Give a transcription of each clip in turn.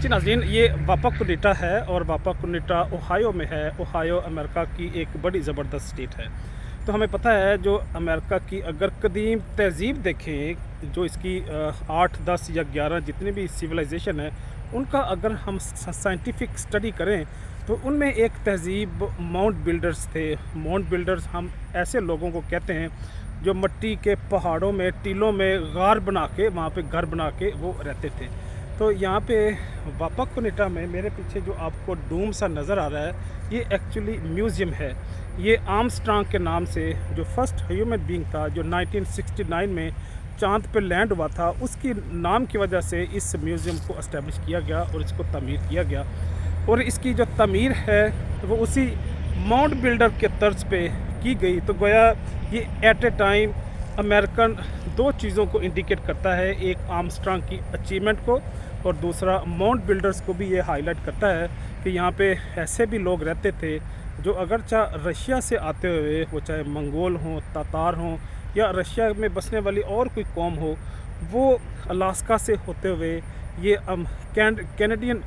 जी नाज़रीन, ये वापा कुनिटा है और वापा कुनिटा ओहायो में है। ओहायो अमेरिका की एक बड़ी ज़बरदस्त स्टेट है। तो हमें पता है जो अमेरिका की अगर कदीम तहज़ीब देखें, जो इसकी 8, 10 या 11 जितनी भी सिविलाइजेशन है, उनका अगर हम साइंटिफिक स्टडी करें तो उनमें एक तहज़ीब माउंट बिल्डर्स थे। माउंट बिल्डर्स हम ऐसे लोगों को कहते हैं जो मिट्टी के पहाड़ों में, टीलों में गार बना के, वहाँ पे घर बना के वो रहते थे। तो यहाँ पे वापा कुनिटा में मेरे पीछे जो आपको डूम सा नज़र आ रहा है, ये एक्चुअली म्यूज़ियम है। ये आर्मस्ट्रांग के नाम से जो फर्स्ट ह्यूमन बीइंग था, जो 1969 में चाँद पे लैंड हुआ था, उसकी नाम की वजह से इस म्यूज़ियम को इस्टेब्लिश किया गया और इसको तमीर किया गया। और इसकी जो तमीर है वो उसी माउंट बिल्डर के तर्ज पे की गई। तो गोया ये एट ए टाइम अमेरिकन दो चीज़ों को इंडिकेट करता है, एक आर्मस्ट्रांग की अचीवमेंट को और दूसरा माउंट बिल्डर्स को भी ये हाईलाइट करता है कि यहाँ पे ऐसे भी लोग रहते थे जो अगरचा रशिया से आते हुए, वो चाहे मंगोल हों, तातार हों या रशिया में बसने वाली और कोई कौम हो, वो अलास्का से होते हुए ये कैनेडियन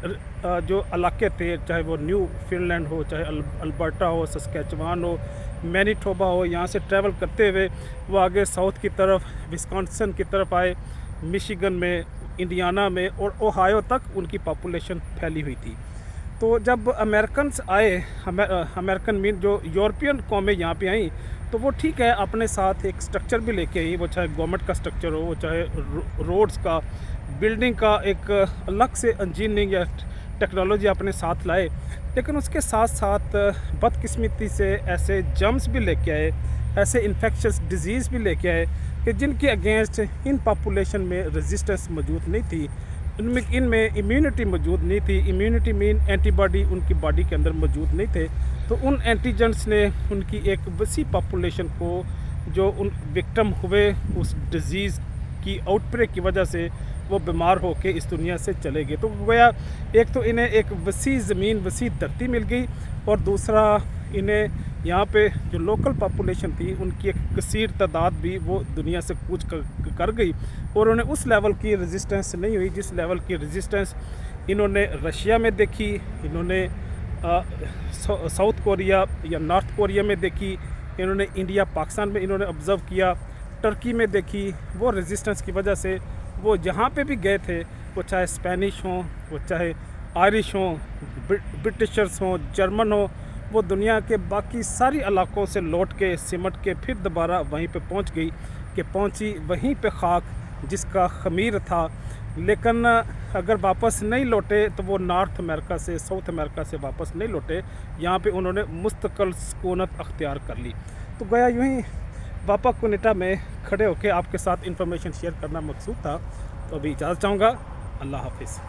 जो इलाके थे, चाहे वो न्यू फिनलैंड हो, चाहे अल्बर्टा हो, सस्केचवान हो, मैनीटोबा हो, यहाँ से ट्रैवल करते हुए वो आगे साउथ की तरफ विस्कॉन्सिन की तरफ आए, मिशिगन में, इंडियाना में और ओहायो तक उनकी पॉपुलेशन फैली हुई थी। तो जब अमेरिकन्स आए, अमेरिकन मीन जो यूरोपियन कौमें यहाँ पे आई, तो वो ठीक है अपने साथ एक स्ट्रक्चर भी लेके आई, वो चाहे गवर्नमेंट का स्ट्रक्चर हो, वो चाहे रोड्स का, बिल्डिंग का एक अलग से इंजीनियरिंग या टेक्नोलॉजी अपने साथ लाए। लेकिन उसके साथ साथ बदकिस्मती से ऐसे जर्म्स भी लेके आए, ऐसे इन्फेक्शस डिजीज़ भी लेके आए कि जिनके अगेंस्ट इन पॉपुलेशन में रेजिस्टेंस मौजूद नहीं थी, इनमें इम्यूनिटी मौजूद नहीं थी। इम्यूनिटी मीन एंटीबॉडी उनकी बॉडी के अंदर मौजूद नहीं थे। तो उन एंटीजेंट्स ने उनकी एक वसी पॉपुलेशन को, जो उन विक्टिम हुए उस डिज़ीज़ की आउटब्रेक की वजह से, वो बीमार होके इस दुनिया से चले गए। तो गोया एक तो इन्हें एक वसी ज़मीन, वसी धरती मिल गई और दूसरा इन्हें यहाँ पे जो लोकल पॉपुलेशन थी उनकी एक कसीर तादाद भी वो दुनिया से कूच कर गई और उन्हें उस लेवल की रेजिस्टेंस नहीं हुई जिस लेवल की रेजिस्टेंस इन्होंने रशिया में देखी, इन्होंने साउथ कोरिया या नॉर्थ कोरिया में देखी, इन्होंने इंडिया पाकिस्तान में इन्होंने ऑब्ज़र्व किया, टर्की में देखी। वो रेजिस्टेंस की वजह से वो जहाँ पे भी गए थे, वो चाहे स्पेनिश हों, वो चाहे आयरिश हों, ब्रिटिशर्स हों, जर्मन हो, वो दुनिया के बाकी सारी इलाकों से लौट के सिमट के फिर दोबारा वहीं पे पहुंच गई कि पहुंची वहीं पे खाक जिसका खमीर था। लेकिन अगर वापस नहीं लौटे तो वो नॉर्थ अमेरिका से, साउथ अमेरिका से वापस नहीं लौटे, यहाँ पे उन्होंने मुस्तकिल सुकूनत अख्तियार कर ली। तो गया यूँ ही वापा कुनिटा में खड़े होकर आपके साथ इन्फॉर्मेशन शेयर करना मकसूद था। तो अभी इजाज़त चाहूँगा। अल्लाह हाफिज़।